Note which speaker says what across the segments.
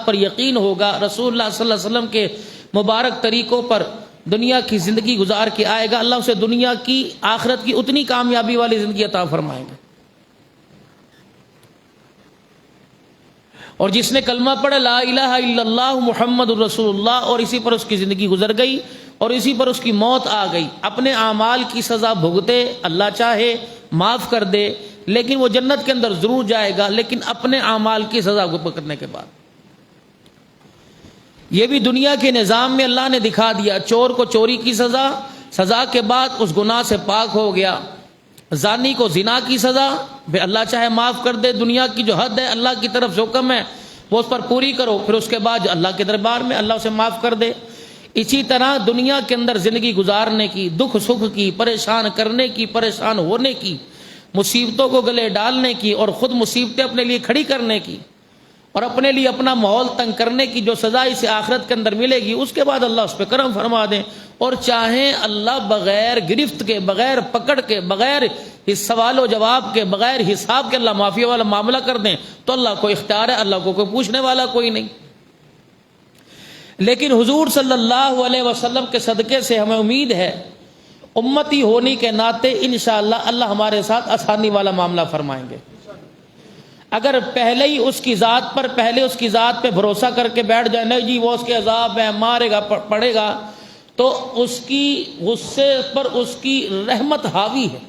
Speaker 1: پر یقین ہوگا، رسول اللہ صلی اللہ علیہ وسلم کے مبارک طریقوں پر دنیا کی زندگی گزار کے آئے گا، اللہ اسے دنیا کی آخرت کی اتنی کامیابی والی زندگی عطا فرمائیں گے۔ اور جس نے کلمہ پڑھا لا الہ الا اللہ محمد الرسول اللہ، اور اسی پر اس کی زندگی گزر گئی اور اسی پر اس کی موت آ گئی، اپنے اعمال کی سزا بھگتے، اللہ چاہے معاف کر دے، لیکن وہ جنت کے اندر ضرور جائے گا، لیکن اپنے اعمال کی سزا کو پکڑنے کے بعد۔ یہ بھی دنیا کے نظام میں اللہ نے دکھا دیا، چور کو چوری کی سزا، سزا کے بعد اس گناہ سے پاک ہو گیا، زانی کو زنا کی سزا، پھر اللہ چاہے معاف کر دے، دنیا کی جو حد ہے اللہ کی طرف سے حکم ہے وہ اس پر پوری کرو، پھر اس کے بعد اللہ کے دربار میں اللہ اسے معاف کر دے۔ اسی طرح دنیا کے اندر زندگی گزارنے کی، دکھ سکھ کی، پریشان کرنے کی، پریشان ہونے کی، مصیبتوں کو گلے ڈالنے کی اور خود مصیبتیں اپنے لیے کھڑی کرنے کی اور اپنے لیے اپنا ماحول تنگ کرنے کی جو سزا اسے آخرت کے اندر ملے گی، اس کے بعد اللہ اس پہ کرم فرما دیں، اور چاہیں اللہ بغیر گرفت کے، بغیر پکڑ کے، بغیر اس سوال و جواب کے، بغیر حساب کے اللہ معافی والا معاملہ کر دیں تو اللہ کو اختیار ہے، اللہ کو کوئی پوچھنے والا کوئی نہیں۔ لیکن حضور صلی اللہ علیہ وسلم کے صدقے سے ہمیں امید ہے، امتی ہونے کے ناطے انشاءاللہ اللہ ہمارے ساتھ آسانی والا معاملہ فرمائیں گے۔ اگر پہلے ہی اس کی ذات پہ بھروسہ کر کے بیٹھ جائے، نہیں جی وہ اس کے عذاب ہے، مارے گا، پڑے گا، تو اس کی غصے پر اس کی رحمت حاوی ہے،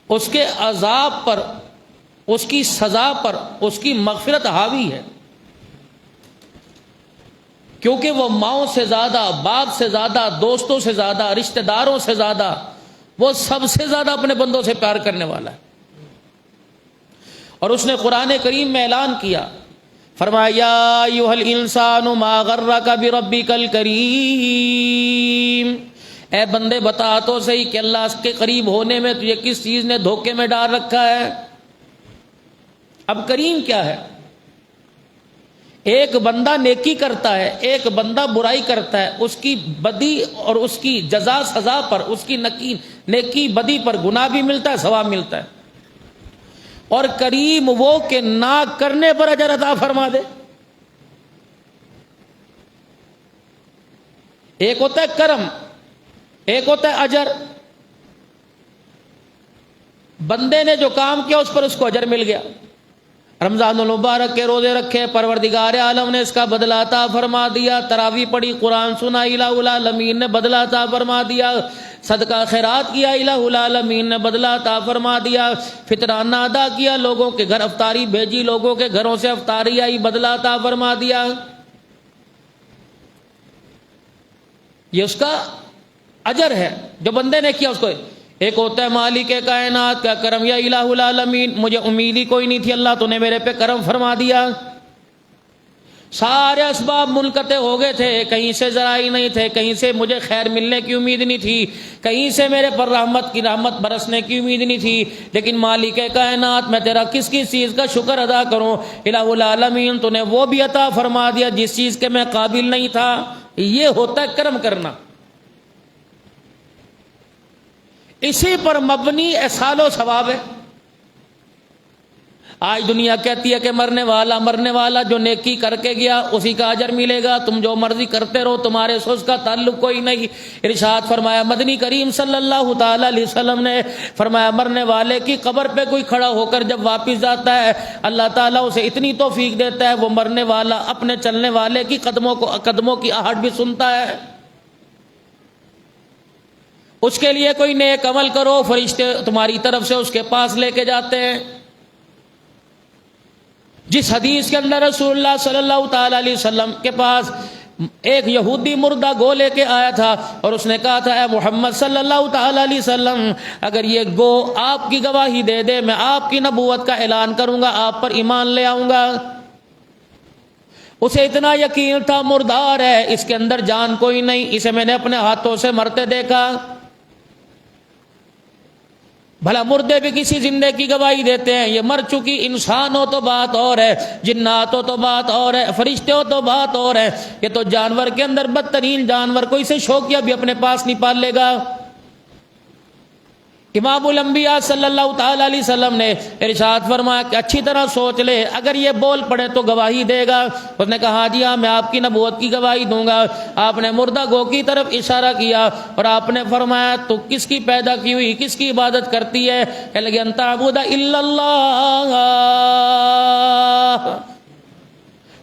Speaker 1: اس کے عذاب پر، اس کی سزا پر اس کی مغفرت حاوی ہے، کیونکہ وہ ماؤں سے زیادہ، باپ سے زیادہ، دوستوں سے زیادہ، رشتہ داروں سے زیادہ، وہ سب سے زیادہ اپنے بندوں سے پیار کرنے والا ہے۔ اور اس نے قرآن کریم میں اعلان کیا، فرمایا یا ایھا الانسان ما غرک بربک الکریم، اے بندے بتا تو صحیح کہ اللہ کے قریب ہونے میں تجھے کس چیز نے دھوکے میں ڈال رکھا ہے۔ اب کریم کیا ہے؟ ایک بندہ نیکی کرتا ہے، ایک بندہ برائی کرتا ہے، اس کی بدی اور اس کی جزا سزا پر، اس کی نیکی بدی پر گناہ بھی ملتا ہے، ثواب ملتا ہے۔ اور کریم وہ کہ نہ کرنے پر اجر عطا فرما دے۔ ایک ہوتا ہے کرم، ایک ہوتا ہے اجر۔ بندے نے جو کام کیا اس پر اس کو اجر مل گیا، رمضان المبارک کے روزے رکھے، پروردگار عالم نے اس کا بدلہ عطا فرما دیا، تراویح پڑھی، قرآن سنا، الہ العالمین نے بدلہ عطا فرما دیا، صدقہ خیرات کیا، الہ العالمین نے بدلہ عطا فرما دیا، فطرانہ ادا کیا، لوگوں کے گھر افطاری بھیجی، لوگوں کے گھروں سے افطاری آئی، بدلہ عطا فرما دیا۔ یہ اس کا اجر ہے جو بندے نے کیا اس کو۔ ایک ہوتا ہے مالک کائنات کا کرم، یا الہ العالمین مجھے امید ہی کوئی نہیں تھی، اللہ تو نے میرے پہ کرم فرما دیا، سارے اسباب منقطع ہو گئے تھے، کہیں سے ذرائع نہیں تھے، کہیں سے مجھے خیر ملنے کی امید نہیں تھی، کہیں سے میرے پر رحمت برسنے کی امید نہیں تھی، لیکن مالک کائنات میں تیرا کس کس چیز کا شکر ادا کروں، الہ العالمین تو نے وہ بھی عطا فرما دیا جس چیز کے میں قابل نہیں تھا۔ یہ ہوتا ہے کرم کرنا، اسی پر مبنی احسان و ثواب ہے۔ آج دنیا کہتی ہے کہ مرنے والا جو نیکی کر کے گیا اسی کا اجر ملے گا، تم جو مرضی کرتے رہو، تمہارے سے اس کا تعلق کوئی نہیں۔ ارشاد فرمایا مدنی کریم صلی اللہ تعالی علیہ وسلم نے، فرمایا مرنے والے کی قبر پہ کوئی کھڑا ہو کر جب واپس جاتا ہے، اللہ تعالیٰ اسے اتنی توفیق دیتا ہے وہ مرنے والا اپنے چلنے والے کی قدموں کی آہٹ بھی سنتا ہے۔ اس کے لیے کوئی نیک عمل کرو، فرشتے تمہاری طرف سے اس کے پاس لے کے جاتے ہیں۔ جس حدیث کے اندر رسول اللہ صلی اللہ تعالی علیہ وسلم کے پاس ایک یہودی مردہ گو لے کے آیا تھا اور اس نے کہا تھا اے محمد صلی اللہ تعالی علیہ وسلم، اگر یہ گو آپ کی گواہی دے دے میں آپ کی نبوت کا اعلان کروں گا، آپ پر ایمان لے آؤں گا۔ اسے اتنا یقین تھا مردار ہے، اس کے اندر جان کوئی نہیں، اسے میں نے اپنے ہاتھوں سے مرتے دیکھا۔ بھلا مردے بھی کسی زندے کی گواہی دیتے ہیں، یہ مر چکی انسان ہو تو بات اور ہے، جنات ہو تو بات اور ہے، فرشتے ہو تو بات اور ہے، یہ تو جانور کے اندر بدترین جانور، کوئی سے شوقیہ بھی اپنے پاس نہیں پال لے گا۔ امام الانبیاء صلی اللہ تعالی علیہ وسلم نے ارشاد فرمایا کہ اچھی طرح سوچ لے، اگر یہ بول پڑے تو گواہی دے گا؟ اس نے کہا جی ہاں میں آپ کی نبوت کی گواہی دوں گا۔ آپ نے مردہ گو کی طرف اشارہ کیا اور آپ نے فرمایا تو کس کی پیدا کی ہوئی، کس کی عبادت کرتی ہے؟ کہنے لگے ان تعبد الا اللہ۔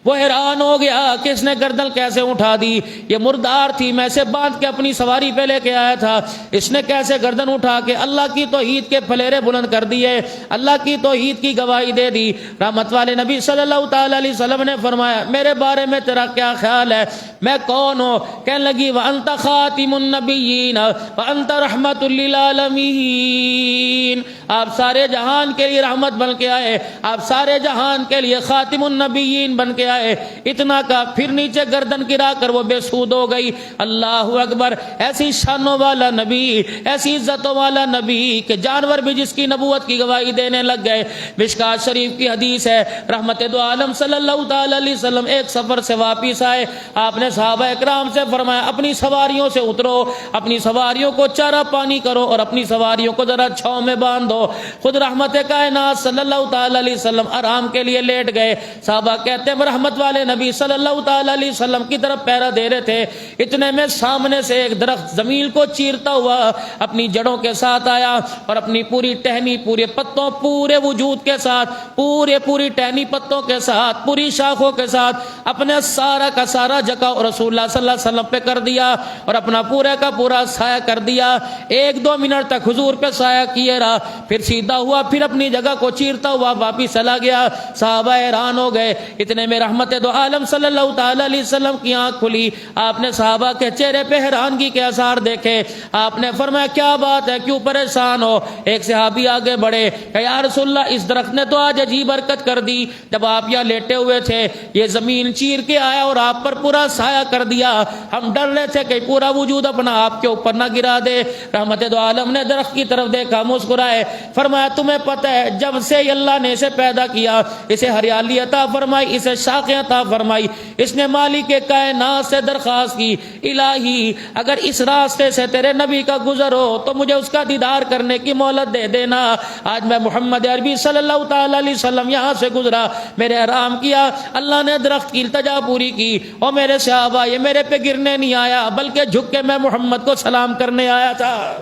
Speaker 1: وہ حیران ہو گیا کہ اس نے گردن کیسے اٹھا دی، یہ مردار تھی، میں اسے باندھ کے اپنی سواری پہ لے کے آیا تھا، اس نے کیسے گردن اٹھا کے اللہ کی توحید کے پھلیرے بلند کر دیے، اللہ کی توحید کی گواہی دے دی۔ رحمت والے نبی صلی اللہ تعالی علیہ وسلم نے فرمایا میرے بارے میں تیرا کیا خیال ہے، میں کون ہوں؟ کہنے لگی وَأَنْتَ خَاتِمُ النَّبِيِّينَ وَأَنْتَ رَحْمَةٌ لِّلْعَالَمِينَ۔ آپ سارے جہان کے لیے رحمت بن کے آئے، آپ سارے جہان کے لیے خاتم النبیین بن کے آئے۔ اتنا کا پھر نیچے گردن گرا کر وہ بے سود ہو گئی۔ اللہ اکبر! ایسی شانوں والا نبی، ایسی عزتوں والا نبی کہ جانور بھی جس کی نبوت کی گواہی دینے لگ گئے۔ مشکات شریف کی حدیث ہے، رحمت دو عالم صلی اللہ تعالی علیہ وسلم ایک سفر سے واپس آئے، آپ نے صحابہ اکرام سے فرمایا اپنی سواریوں سے اترو، اپنی سواریوں کو چارہ پانی کرو اور اپنی سواریوں کو ذرا چھاؤں میں باندھ دو۔ خود رحمت کائنات صلی اللہ تعالی علیہ وسلم آرام کے لیے لیٹ گئے۔ صحابہ کہتے ہیں رحمت والے نبی صلی اللہ تعالی علیہ وسلم کی طرف پہرا دے رہے تھے، اتنے میں سامنے سے ایک درخت زمین کو چیرتا ہوا اپنی جڑوں کے ساتھ آیا اور اپنی پوری ٹہنی، پورے پتوں، پورے وجود کے ساتھ، پوری ٹہنی پتوں کے ساتھ، پوری شاخوں کے ساتھ اپنے سارا کا سارا جکا رسول اللہ صلی اللہ علیہ وسلم پہ کر دیا اور اپنا پورے کا پورا سایہ کر دیا۔ 1-2 منٹ تک حضور پہ سایہ کیے رہا، پھر سیدھا ہوا، پھر اپنی جگہ کو چیرتا ہوا واپس چلا گیا۔ صحابہ حیران ہو گئے۔ اتنے میں رحمت دو عالم صلی اللہ تعالی علیہ وسلم کی آنکھ کھلی، آپ نے صحابہ کے چہرے پہ حیرانگی کے آثار دیکھے۔ آپ نے فرمایا کیا بات ہے، کیوں پریشان ہو؟ ایک صحابی آگے بڑھے کہ یا رسول اللہ اس درخت نے تو آج عجیب حرکت کر دی، جب آپ یہاں لیٹے ہوئے تھے یہ زمین چیر کے آیا اور آپ پر پورا سایہ کر دیا، ہم ڈر رہے تھے کہ پورا وجود اپنا آپ کے اوپر نہ گرا دے۔ رحمت دو عالم نے درخت کی طرف دیکھا، مسکرائے، فرمایا تمہیں پتہ ہے جب سے اللہ نے اسے پیدا کیا، اسے ہریالی عطا فرمائی، اسے شاخیں عطا فرمائی، اس نے مالک کائنات سے درخواست کی الہی اگر اس راستے سے تیرے نبی کا گزر ہو تو مجھے اس کا دیدار کرنے کی مہلت دے دینا۔ آج میں محمد عربی صلی اللہ تعالی علیہ وسلم یہاں سے گزرا، میرے آرام کیا، اللہ نے درخت کی التجا پوری کی، اور میرے صحابہ یہ میرے پہ گرنے نہیں آیا بلکہ جھک کے میں محمد کو سلام کرنے آیا تھا۔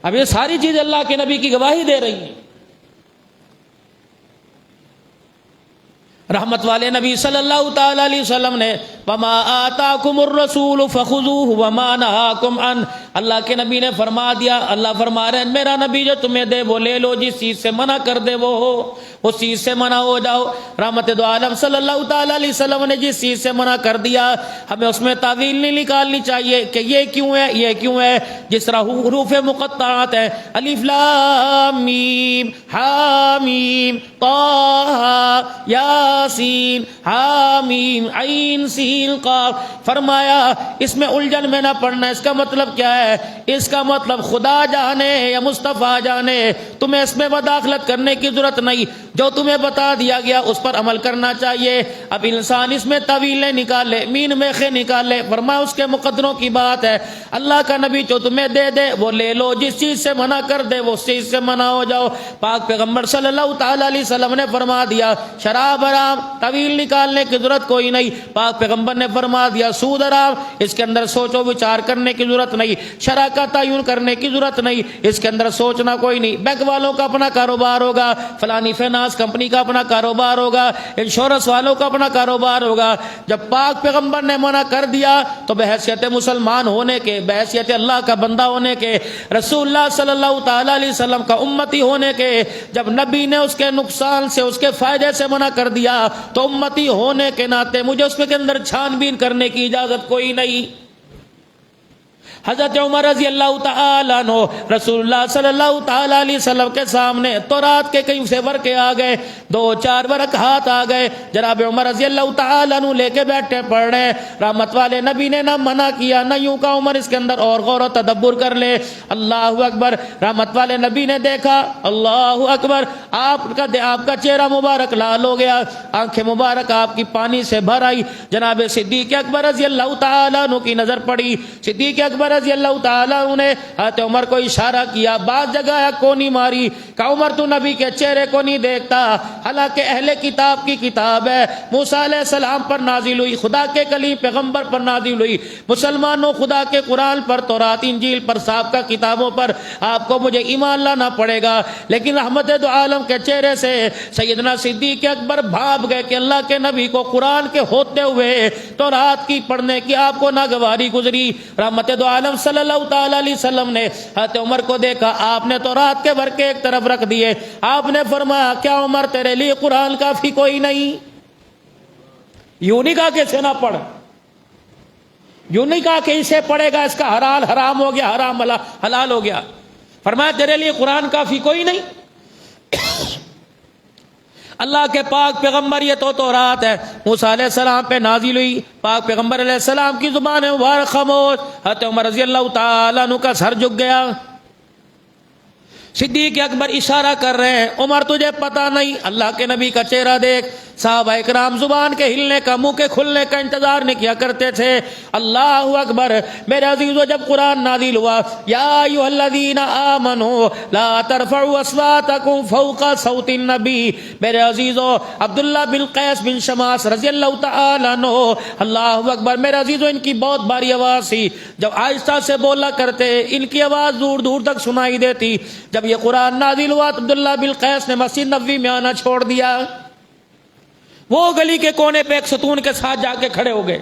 Speaker 1: اب یہ ساری چیز اللہ کے نبی کی گواہی دے رہی ہیں۔ رحمت والے نبی صلی اللہ تعالی علیہ وسلم نے وما آتاکم الرسول فخذوہ وما نہاکم عنہ، اللہ کے نبی نے فرما دیا، اللہ فرما رہے ہیں میرا نبی جو تمہیں دے وہ لے لو، جس چیز سے منع کر دے وہ ہو، اس چیز سے منع ہو جاؤ۔ رحمت دو عالم صلی اللہ تعالی علیہ وسلم نے جس چیز سے منع کر دیا ہمیں اس میں تعویل نہیں نکالنی چاہیے کہ یہ کیوں ہے، یہ کیوں ہے۔ جس طرح حروف مقطعات ہیں، الف لام میم حامیم طہ یاسین حامیم عین سین قاف، فرمایا اس میں الجھن میں نہ پڑنا۔ اس کا مطلب کیا ہے؟ اس کا مطلب خدا جانے یا مصطفیٰ جانے، تمہیں اس میں مداخلت کرنے کی ضرورت نہیں، جو تمہیں بتا دیا گیا اس پر عمل کرنا چاہیے۔ اب انسان اس میں طویلیں نکالے، مین میخے نکالے، فرمایا اس کے مقدروں کی بات ہے۔ اللہ کا نبی جو تمہیں دے دے وہ لے لو، جس چیز سے منع کر دے وہ اس چیز سے منع ہو جاؤ۔ پاک پیغمبر صلی اللہ تعالی علیہ وسلم نے فرما دیا شراب حرام، طویل نکالنے کی ضرورت کوئی نہیں۔ پاک پیغمبر نے فرما دیا سود حرام، اس کے اندر سوچ و وچار کرنے کی ضرورت نہیں، شرع کا تعین کرنے کی ضرورت نہیں، اس کے اندر سوچنا کوئی نہیں۔ بینک والوں کا اپنا کاروبار ہوگا، فلانی فائنانس کمپنی کا اپنا کاروبار ہوگا، انشورنس والوں کا اپنا کاروبار ہوگا۔ جب پاک پیغمبر نے منع کر دیا تو بحیثیت مسلمان ہونے کے، بحیثیت اللہ کا بندہ ہونے کے، رسول اللہ صلی اللہ تعالی علیہ وسلم کا امتی ہونے کے، جب نبی نے اس کے نقصان سے، اس کے فائدے سے منع کر دیا تو امتی ہونے کے ناطے مجھے اس کے اندر چھان بین کرنے کی اجازت کوئی نہیں۔ حضرت عمر رضی اللہ تعالیٰ عنہ رسول اللہ صلی اللہ تعالیٰ علیہ وسلم کے سامنے تورات کے کئی سے ورقے آ گئے، 2-4 ورق ہاتھ آ گئے، جناب عمر رضی اللہ تعالیٰ عنہ لے کے بیٹھے پڑھ رہے ہیں۔ رحمت والے نبی نے نہ منع کیا نہ یوں کا عمر اس کے اندر اور غور و تدبر کر لے۔ اللہ اکبر! رحمت والے نبی نے دیکھا، اللہ اکبر، آپ کا چہرہ مبارک لال ہو گیا، آنکھیں مبارک آپ کی پانی سے بھر آئی۔ جناب صدیق اکبر رضی اللہ تعالیٰ عنہ کی نظر پڑی، صدیق اکبر رضی اللہ تعالیٰ عنہ نے حضرت عمر کو اشارہ کیا، بعض جگہ کونی ماری کہ عمر تو نبی کے چہرے کو نہیں دیکھتا، حالانکہ اہل کتاب کی کتاب ہے، موسیٰ علیہ السلام پر نازل ہوئی، خدا کے کلیم پیغمبر پر نازل ہوئی، مسلمانوں خدا کے قرآن پر، تورات انجیل پر، سابقہ کتابوں پر آپ کو مجھے ایمان لانا پڑے گا، لیکن رحمت دو عالم کے چہرے سے سیدنا صدیق اکبر بھاپ گئے کہ اللہ کے نبی کو قرآن کے ہوتے ہوئے تورات کی پڑھنے کی آپ کو ناگواری گزری۔ رحمت دو عالم صلی اللہ تعالی علیہ وسلم نے حضرت عمر کو دیکھا، آپ نے تورات کے ورقے ایک طرف رکھ دیے، آپ نے فرمایا کیا عمر تیرے لیے قرآن کافی کوئی نہیں؟ یوں نہیں کہا کہ اسے نہ پڑھ، یوں نہیں کہا کہ اسے پڑھے گا اس کا حلال حرام ہو گیا، حرام حلال ہو گیا، فرمایا تیرے لیے قرآن کافی کوئی نہیں؟ اللہ کے پاک پیغمبر، یہ تو تورات ہے موسیٰ علیہ السلام پہ نازل ہوئی، پاک پیغمبر علیہ السلام کی زبان مبارک خاموش۔ حضرت عمر رضی اللہ تعالیٰ عنہ کا سر جھک گیا۔ صدیق اکبر اشارہ کر رہے ہیں، عمر تجھے پتا نہیں، اللہ کے نبی کا چہرہ دیکھ۔ صحابہ اکرام زبان کے ہلنے کا، منہ کے کھلنے کا انتظار نہیں کیا کرتے تھے۔ اللہ اکبر۔ میرے عزیزو، جب قرآن نازل ہوا، یا ایھا الذین آمنوا لا ترفعوا اصواتکم فوق صوت النبی، میرے عزیزو عبداللہ بن قیس بن شماس رضی اللہ تعالیٰ عنہ، اللہ اکبر، میرے عزیزو ان کی بہت باری آواز تھی، جب آہستہ سے بولا کرتے ان کی آواز دور دور تک سنائی دیتی۔ جب یہ قرآن نازل ہوا تو عبداللہ بن قیس نے مسجد نبوی میں آنا چھوڑ دیا، وہ گلی کے کونے پہ ایک ستون کے ساتھ جا کے کھڑے ہو گئے۔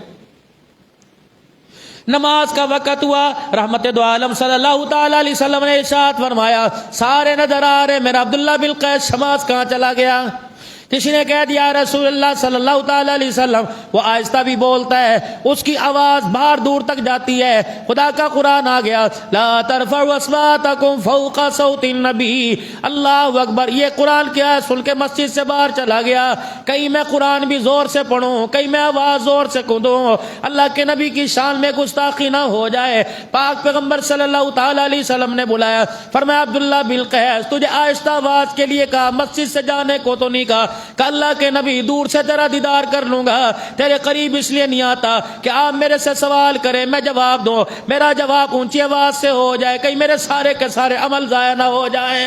Speaker 1: نماز کا وقت ہوا، رحمت دو عالم صلی اللہ تعالی علیہ وسلم نے ارشاد فرمایا، سارے نظر آ رہے، میرا عبداللہ بن قیس شماس کہاں چلا گیا؟ کسی نے کہہ دیا رسول اللہ صلی اللہ تعالی علیہ وسلم، وہ آہستہ بھی بولتا ہے، اس کی آواز باہر دور تک جاتی ہے۔ خدا کا قرآن آ گیا، لا ترفعوا اصواتکم فوق صوت النبی، اللہ اکبر۔ یہ قرآن کیا ہے؟ سن کے مسجد سے باہر چلا گیا، کہیں میں قرآن بھی زور سے پڑھوں، کہیں میں آواز زور سے کھودوں، اللہ کے نبی کی شان میں گستاخی نہ ہو جائے۔ پاک پیغمبر صلی اللہ تعالی علیہ وسلم نے بلایا، فرمایا عبداللہ بن قیس، تجھے آہستہ آواز کے لیے کہا، مسجد سے جانے کو تو نہیں کہا کہ اللہ کے نبی دور سے تیرا دیدار کر لوں گا، تیرے قریب اس لیے نہیں آتا کہ آپ میرے سے سوال کریں، میں جواب دوں، میرا جواب اونچی آواز سے ہو جائے، کہیں میرے سارے کے سارے عمل ضائع نہ ہو جائیں۔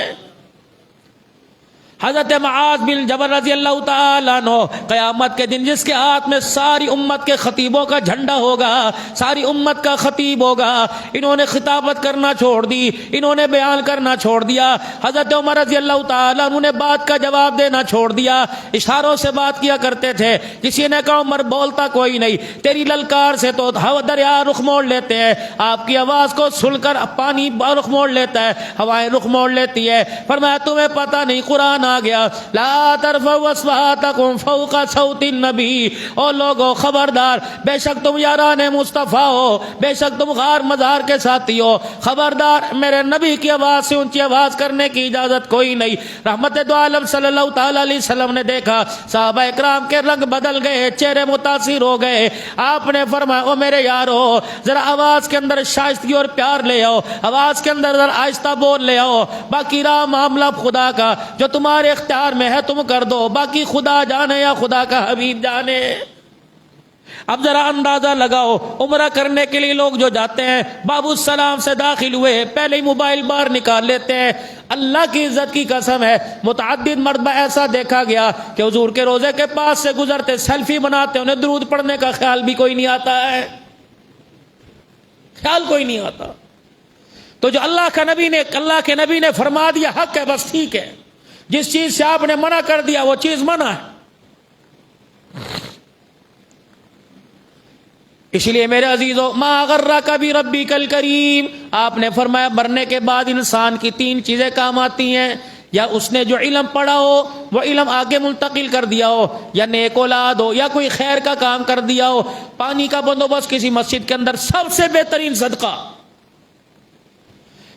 Speaker 1: حضرت معاذ بن جبل رضی اللہ تعالیٰ عنہ، قیامت کے دن جس کے ہاتھ میں ساری امت کے خطیبوں کا جھنڈا ہوگا، ساری امت کا خطیب ہوگا، انہوں نے خطابت کرنا چھوڑ دی، انہوں نے بیان کرنا چھوڑ دیا۔ حضرت عمر رضی اللہ تعالیٰ عنہ نے بات کا جواب دینا چھوڑ دیا، اشاروں سے بات کیا کرتے تھے۔ کسی نے کہا عمر بولتا کوئی نہیں، تیری للکار سے تو دریا رخ موڑ لیتے ہیں، آپ کی آواز کو سن کر پانی رخ موڑ لیتا ہے، ہوائیں رخ موڑ لیتی ہے۔ فرمایا تمہیں پتہ نہیں، قرآن آ گیا، لا ترفعوا اصواتکم فوق صوت النبی، او لوگو خبردار، بے شک تم یاران مصطفیٰ ہو، بے شک تم غار مزار کے ساتھی ہو، خبردار میرے نبی کی آواز سے اونچی آواز کرنے کی اجازت کوئی نہیں۔ رحمت دو عالم صلی اللہ تعالی علیہ وسلم نے دیکھا، صحابہ اکرام کے رنگ بدل گئے، چہرے متاثر ہو گئے۔ آپ نے فرمایا او میرے یارو، ذرا آواز کے اندر شائستگی اور پیار لے آؤ، آواز کے اندر ذرا آہستہ بول لے آؤ، باقی رہا معاملہ خدا کا، جو تمہارے اختیار میں ہے تم کر دو، باقی خدا جانے یا خدا کا حبیب جانے۔ اب ذرا اندازہ لگاؤ، عمرہ کرنے کے لیے لوگ جو جاتے ہیں، باب السلام سے داخل ہوئے پہلے ہی موبائل باہر نکال لیتے ہیں۔ اللہ کی عزت کی قسم ہے، متعدد مرتبہ ایسا دیکھا گیا کہ حضور کے روزے کے پاس سے گزرتے سیلفی بناتے، انہیں درود پڑھنے کا خیال بھی کوئی نہیں آتا ہے، خیال کوئی نہیں آتا۔ تو جو اللہ کے نبی نے فرما دیا حق ہے، بس ٹھیک ہے، جس چیز سے آپ نے منع کر دیا وہ چیز منع ہے۔ اس لیے میرے عزیزو، ما غرک بربک الکریم، آپ نے فرمایا مرنے کے بعد انسان کی تین چیزیں کام آتی ہیں، یا اس نے جو علم پڑھا ہو وہ علم آگے منتقل کر دیا ہو، یا نیک اولاد ہو، یا کوئی خیر کا کام کر دیا ہو، پانی کا بندوبست کسی مسجد کے اندر سب سے بہترین صدقہ۔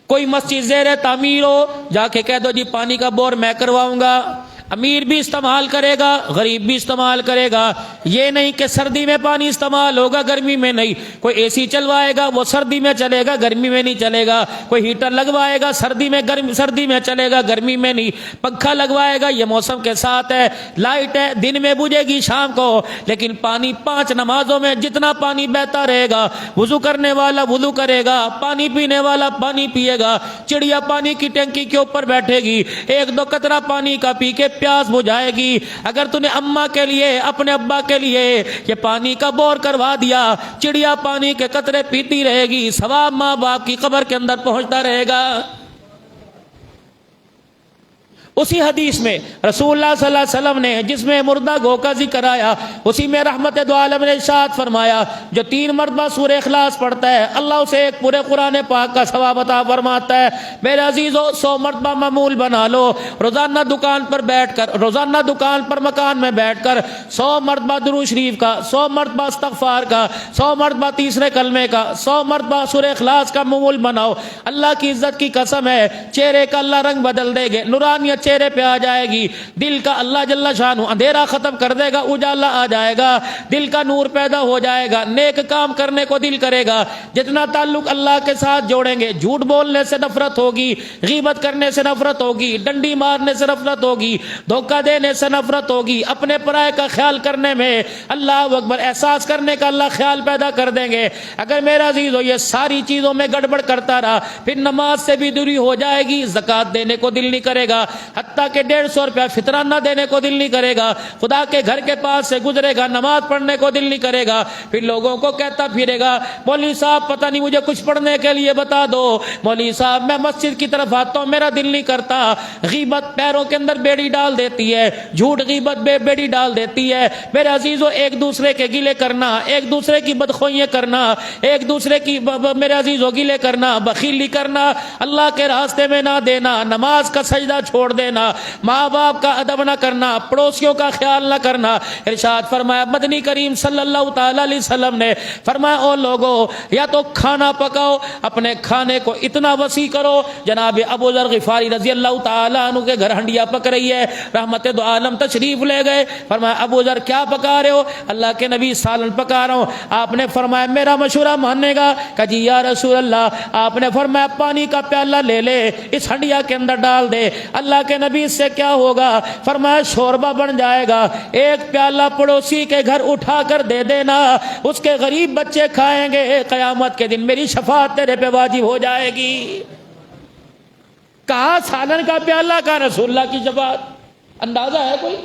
Speaker 1: کوئی مسجد زیر تعمیر ہو، جا کے کہہ دو جی پانی کا بور میں کرواؤں گا، امیر بھی استعمال کرے گا، غریب بھی استعمال کرے گا. یہ نہیں کہ سردی میں پانی استعمال ہوگا گرمی میں نہیں. کوئی اے سی چلوائے گا وہ سردی میں چلے گا گرمی میں نہیں چلے گا. کوئی ہیٹر لگوائے گا سردی میں چلے گا گرمی میں نہیں. پنکھا لگوائے گا یہ موسم کے ساتھ ہے. لائٹ ہے دن میں بجھے گی شام کو، لیکن پانی 5 نمازوں میں جتنا پانی بہتا رہے گا، وضو کرنے والا وضو کرے گا، پانی پینے والا پانی پیے گا. چڑیا پانی کی ٹینکی کے اوپر بیٹھے گی، 1-2 قطرہ پانی کا پی کے پیاس بجھائے گی. اگر تو نے اماں کے لیے اپنے ابا کے لیے یہ پانی کا بور کروا دیا، چڑیا پانی کے قطرے پیتی رہے گی، ثواب ماں باپ کی قبر کے اندر پہنچتا رہے گا. اسی حدیث میں رسول اللہ صلی اللہ علیہ وسلم نے جس میں مردہ گو کا ذکر آیا، اسی میں رحمت دو عالم نے ارشاد فرمایا جو 3 مرتبہ سورہ اخلاص پڑھتا ہے اللہ اسے ایک پورے قرآن پاک کا ثواب عطا فرماتا ہے. میرے عزیزو 100 مرتبہ معمول بنا لو، روزانہ دکان پر مکان میں بیٹھ کر 100 مرتبہ درود شریف کا، 100 مرتبہ استغفار کا، 100 مرتبہ تیسرے کلمے کا، 100 مرتبہ سورہ اخلاص کا معمول بناؤ. اللہ کی عزت کی قسم ہے چہرے کا اللہ رنگ بدل دے گے، نورانیت چہرے پہ آ جائے گی. دل کا اللہ جل شانہ اندھیرا ختم کر دے گا، اجالا آ جائے گا، دل کا نور پیدا ہو جائے گا، نیک کام کرنے کو دل کرے گا. جتنا تعلق اللہ کے ساتھ جوڑیں گے، جھوٹ بولنے سے نفرت ہوگی، غیبت کرنے سے نفرت ہوگی، ڈنڈی مارنے سے نفرت ہوگی، دھوکہ دینے سے نفرت ہوگی، اپنے پرائے کا خیال کرنے میں اللہ اکبر احساس کرنے کا اللہ خیال پیدا کر دیں گے. اگر میرا عزیز ہو یہ ساری چیزوں میں گڑبڑ کرتا رہا پھر نماز سے بھی دوری ہو جائے گی، زکوٰۃ دینے کو دل نہیں کرے گا، حتیٰ کہ 150 روپیہ فطرانہ دینے کو دل نہیں کرے گا، خدا کے گھر کے پاس سے گزرے گا نماز پڑھنے کو دل نہیں کرے گا. پھر لوگوں کو کہتا پھرے گا مولوی صاحب پتہ نہیں مجھے کچھ پڑھنے کے لیے بتا دو، مولوی صاحب میں مسجد کی طرف آتا ہوں میرا دل نہیں کرتا. غیبت پیروں کے اندر بیڑی ڈال دیتی ہے، جھوٹ غیبت بیڑی ڈال دیتی ہے. میرے عزیزو ایک دوسرے کے گلے کرنا، ایک دوسرے کی بدخوئیاں کرنا، ایک دوسرے کی میرے عزیزو گلے کرنا، بخیلی کرنا، اللہ کے راستے میں نہ دینا، نماز کا سجدہ چھوڑ دینا، ماں باپ کا ادب نہ کرنا، پڑوسیوں کا خیال نہ کرنا. ارشاد فرمایا مدنی کریم صلی اللہ تعالی علیہ وسلم نے فرمایا او لوگو یا تو کھانا پکاؤ، اپنے کھانے کو اتنا وسیع کرو. جناب ابو ذر غفاری رضی اللہ تعالی عنہ کے گھر ہنڈیا پک رہی ہے، رحمت دو عالم تشریف لے گئے. فرمایا ابو ذر کیا پکا رہے ہو؟ اللہ کے نبی سالن پکا رہا ہوں. آپ نے فرمایا میرا مشورہ ماننے گا؟ کہ جی یا رسول اللہ. آپ نے فرمایا پانی کا پیالہ لے لے اس ہنڈیا کے اندر ڈال دے. اللہ کے نبی سے کیا ہوگا؟ فرمایا شوربہ بن جائے گا. ایک پیالہ پڑوسی کے گھر اٹھا کر دے دینا، اس کے غریب بچے کھائیں گے، قیامت کے دن میری شفاعت تیرے پہ واجب ہو جائے گی. کہا سالن کا پیالہ کا رسول اللہ کی شفاعت، اندازہ ہے کوئی؟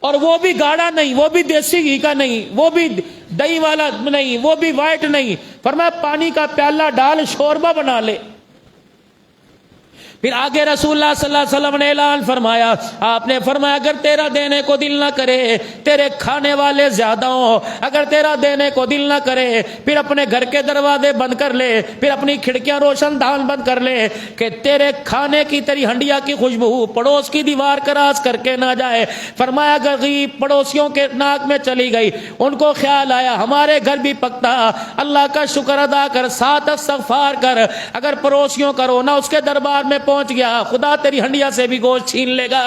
Speaker 1: اور وہ بھی گاڑا نہیں، وہ بھی دیسی گھی کا نہیں، وہ بھی دہی والا نہیں، وہ بھی وائٹ نہیں. فرمایا پانی کا پیالہ ڈال شوربہ بنا لے. پھر آگے رسول اللہ صلی اللہ علیہ وسلم نے اعلان فرمایا، آپ نے فرمایا اگر تیرا دینے کو دل نہ کرے، تیرے کھانے والے زیادہ ہوں، اگر تیرا دینے کو دل نہ کرے پھر اپنے گھر کے دروازے بند کر لے، پھر اپنی کھڑکیاں روشن دان بند کر لے کہ تیرے کھانے کی تیری ہنڈیا کی خوشبو پڑوس کی دیوار کراس کر کے نہ جائے. فرمایا اگر غیب پڑوسیوں کے ناک میں چلی گئی، ان کو خیال آیا ہمارے گھر بھی پکتا، اللہ کا شکر ادا کر، 7 استغفار کر. اگر پڑوسیوں کا رونا اس کے دربار میں پہنچ گیا، خدا تیری ہنڈیا سے بھی گوشت چھین لے گا.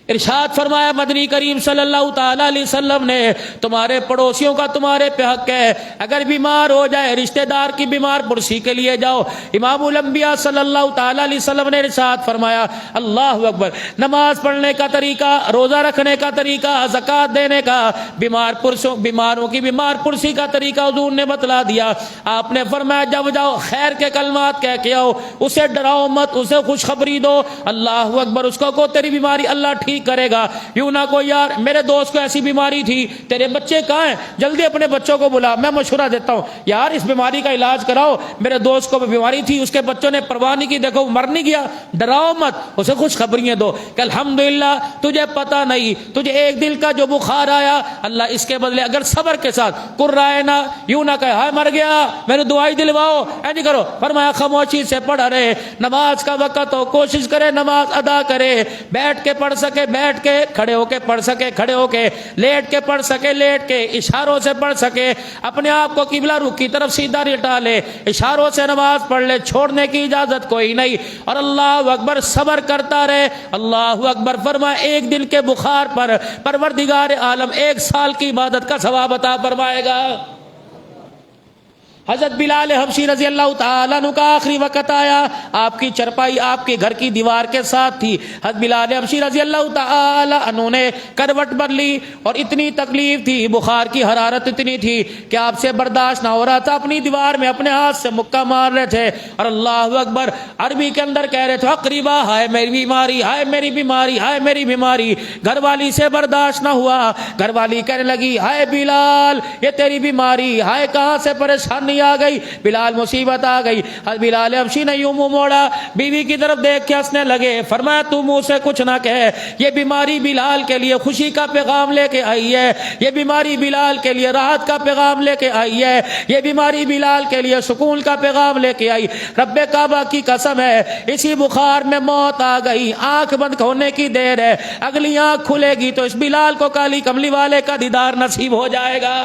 Speaker 1: ارشاد فرمایا مدنی کریم صلی اللہ تعالی علیہ وسلم نے تمہارے پڑوسیوں کا تمہارے پہ حق ہے. اگر بیمار ہو جائے رشتہ دار کی بیمار پرسی کے لیے جاؤ. امام الانبیاء صلی اللہ تعالی علیہ وسلم نے ارشاد فرمایا اللہ اکبر، نماز پڑھنے کا طریقہ، روزہ رکھنے کا طریقہ، زکوٰۃ دینے کا، بیماروں کی بیمار پرسی کا طریقہ حضور نے بتلا دیا. آپ نے فرمایا جب جاؤ خیر کے کلمات کہہ کے آؤ، اسے ڈراؤ مت، اسے خوشخبری دو. اللہ اکبر، اس کو تیری بیماری اللہ ٹھیک کرے گا. یوں نہ کو یار میرے دوست کو ایسی بیماری تھی، تیرے بچے کہاں ہیں، جلدی اپنے بچوں کو بلا، میں مشورہ دیتا ہوں یار اس بیماری کا علاج کراؤ. میرے دوست کو بیماری تھی، اس کے بچوں نے پرواہ نہیں کی، دیکھو مر نہیں گیا. ڈراؤ مت، اسے خوشخبریاں دو کہ الحمدللہ تجھے پتہ نہیں، تجھے ایک دل کا جو بخار آیا اللہ اس کے بدلے اگر صبر کے ساتھ قرائے نہ، یوں نہ کہے ہائے مر گیا میرے دعائی دلواؤ، ایسا نہیں کرو. فرمایا خاموشی سے پڑھا رہے، نماز کا وقت ہو کوشش کرے نماز ادا کرے، بیٹھ کے پڑھ سکے سکے بیٹھ کے, کھڑے ہو کے پڑھ سکے کھڑے ہو کے, لیٹ کے پڑھ سکے لیٹ کے, اشاروں سے پڑھ سکے, اپنے آپ کو قبلہ رخ کی طرف سیدھا لٹا لے, اشاروں سے نماز پڑھ لے, چھوڑنے کی اجازت کوئی نہیں. اور اللہ اکبر صبر کرتا رہے. اللہ اکبر فرمائے ایک دن کے بخار پر پروردگار عالم 1 سال کی عبادت کا ثواب عطا فرمائے گا. حضرت بلال حبشی رضی اللہ تعالیٰ عنہ کا آخری وقت آیا, آپ کی چرپائی آپ کے گھر کی دیوار کے ساتھ تھی. حضرت بلال حبشی رضی اللہ تعالیٰ عنہ نے کروٹ بن لی اور اتنی تکلیف تھی, بخار کی حرارت اتنی تھی کہ آپ سے برداشت نہ ہو رہا تھا, اپنی دیوار میں اپنے ہاتھ سے مکہ مار رہے تھے اور اللہ اکبر عربی کے اندر کہہ رہے تھے اقریبا ہائے میری بیماری, ہائے میری بیماری, ہائے میری بیماری. گھر والی سے برداشت نہ ہوا, گھر والی کہنے لگی ہائے بلال یہ تیری بیماری, ہائے کہاں سے پریشانی آ گئی, بلال مصیبت آ گئی. بلال حبشی نے یوں منہ موڑا, بیوی کی طرف دیکھ کے ہنسنے لگے. فرمایا تو منہ سے کچھ نہ کہے, یہ بیماری بلال کے لیے خوشی کا پیغام لے کے آئی ہے, یہ بیماری بلال کے لیے راحت کا پیغام لے کے آئی ہے, یہ بیماری بلال کے لیے سکون کا پیغام لے کے آئی. رب کعبہ کی قسم ہے اسی بخار میں موت آ گئی, آنکھ بند ہونے کی دیر ہے, اگلی آنکھ کھلے گی تو اس بلال کو کالی کملی والے کا دیدار نصیب ہو جائے گا.